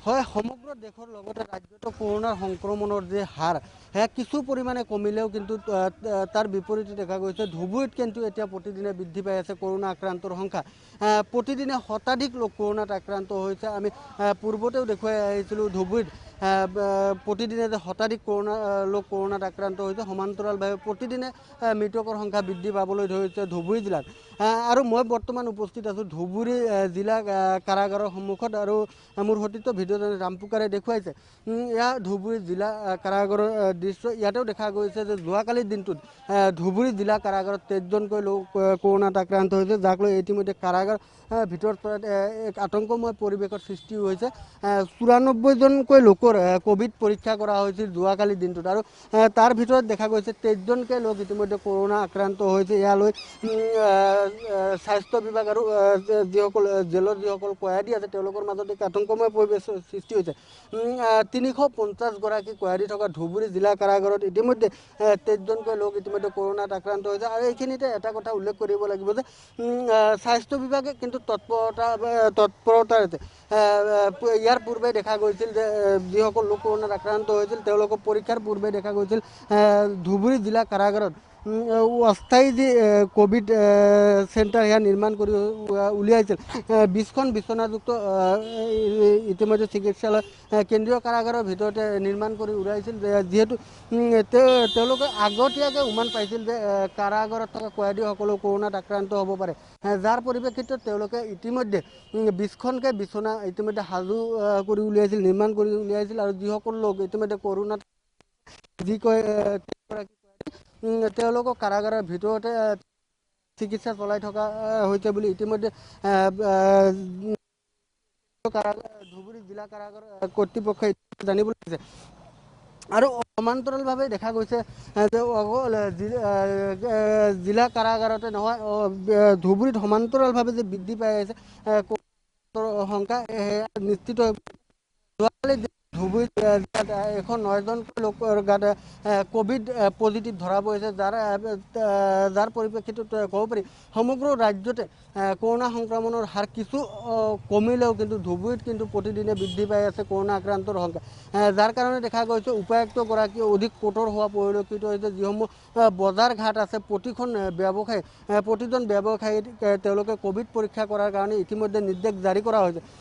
হয়, সমগ্ৰ দেশৰ লগতে ৰাজ্যতো কৰোনাৰ সংক্ৰমণৰ যে হাৰ সেয়া কিছু পৰিমাণে কমিলেও কিন্তু তাৰ বিপৰীতে দেখা গৈছে ধুবুৰীত কিন্তু এতিয়া প্ৰতিদিনে বৃদ্ধি পাই আছে কৰোনা আক্ৰান্তৰ সংখ্যা। প্ৰতিদিনে শতাধিক লোক কৰোনাত আক্ৰান্ত হৈছে। আমি পূৰ্বতেও দেখুৱাই আহিছিলোঁ ধুবুৰীত প্ৰতিদিনে যে শতাধিক লোক কৰোনাত আক্ৰান্ত হৈছে, সমান্তৰালভাৱে প্ৰতিদিনে মৃতকৰ সংখ্যা বৃদ্ধি পাবলৈ ধৰিছে ধুবুৰী জিলাত। আৰু মই বৰ্তমান উপস্থিত আছোঁ ধুবুৰী জিলা কাৰাগাৰৰ সন্মুখত, আৰু মোৰ সতীৰ্থ ভিডিঅ'জনে ৰামপুকাৰে দেখুৱাইছে এয়া ধুবুৰী জিলা কাৰাগাৰৰ দৃশ্য। ইয়াতেও দেখা গৈছে যে যোৱাকালিৰ দিনটোত ধুবুৰী জিলা কাৰাগাৰত 23জনকৈ লোক কৰোনাত আক্ৰান্ত হৈছে, যাক লৈ ইতিমধ্যে কাৰাগাৰ ভিতৰত এক আতংকময় পৰিৱেশৰ সৃষ্টি হৈছে। 94জনকৈ লোকৰ ক'ভিড পৰীক্ষা কৰা হৈছিল যোৱাকালিৰ দিনটোত, আৰু তাৰ ভিতৰত দেখা গৈছে 23জনকৈ লোক ইতিমধ্যে কৰোনা আক্ৰান্ত হৈছে। ইয়ালৈ স্বাস্থ্য বিভাগ আৰু যিসকল জেলৰ যিসকল কয়দী আছে তেওঁলোকৰ মাজত এক আতংকময় পৰিৱেশ সৃষ্টি হৈছে। 350গৰাকী কয়দী থকা ধুবুৰী জিলা কাৰাগাৰত ইতিমধ্যে 23জনকৈ লোক ইতিমধ্যে কৰোনাত আক্ৰান্ত হৈছে। আৰু এইখিনিতে এটা কথা উল্লেখ কৰিব লাগিব যে স্বাস্থ্য বিভাগে কিন্তু তৎপৰতাৰে ইয়াৰ পূৰ্বে দেখা গৈছিল যে যিসকল লোক কৰোনাত আক্ৰান্ত হৈছিল তেওঁলোকক পৰীক্ষাৰ পূৰ্বে দেখা গৈছিল ধুবুৰী জিলা কাৰাগাৰত অস্থায়ী যি ক'ভিড চেণ্টাৰ সেয়া নিৰ্মাণ কৰি উলিয়াইছিল। 20খন বিচনাযুক্ত ইতিমধ্যে চিকিৎসালয় কেন্দ্ৰীয় কাৰাগাৰৰ ভিতৰতে নিৰ্মাণ কৰি উলিয়াইছিল, যিহেতু তেওঁলোকে আগতীয়াকৈ উমান পাইছিল যে কাৰাগাৰত থকা কয়দীসকলেও কৰোনাত আক্ৰান্ত হ'ব পাৰে, যাৰ পৰিপ্ৰেক্ষিতত তেওঁলোকে ইতিমধ্যে 20খনকৈ বিচনা ইতিমধ্যে সাজু কৰি উলিয়াইছিল, নিৰ্মাণ কৰি উলিয়াইছিল। আৰু যিসকল লোক ইতিমধ্যে কৰোনাত যি কয় তেওঁলোকক কাৰাগাৰৰ ভিতৰতে চিকিৎসা চলাই থকা হৈছে বুলি ইতিমধ্যে ধুবুৰী জিলা কাৰাগাৰ কৰ্তৃপক্ষই জানিবলৈ দিছে। আৰু সমান্তৰালভাৱে দেখা গৈছে যে অকল জিলা কাৰাগাৰতে নহয়, ধুবুৰীত সমান্তৰালভাৱে যে বৃদ্ধি পাই আছে সংখ্যা নিশ্চিত ধুবুৰীত 109জনকৈ লোকৰ গাত ক'ভিড পজিটিভ ধৰা পৰিছে, যাৰ পৰিপ্ৰেক্ষিতত ক'ব পাৰি সমগ্ৰ ৰাজ্যতে কৰোনা সংক্ৰমণৰ হাৰ কিছু কমিলেও কিন্তু ধুবুৰীত কিন্তু প্ৰতিদিনে বৃদ্ধি পাই আছে কৰোনা আক্ৰান্তৰ সংখ্যা, যাৰ কাৰণে দেখা গৈছে উপায়ুক্তগৰাকী অধিক কঠোৰ হোৱা পৰিলক্ষিত হৈছে। যিসমূহ বজাৰ ঘাট আছে প্ৰতিজন ব্যৱসায়ীক তেওঁলোকে ক'ভিড পৰীক্ষা কৰাৰ কাৰণে ইতিমধ্যে নিৰ্দেশ জাৰি কৰা হৈছে।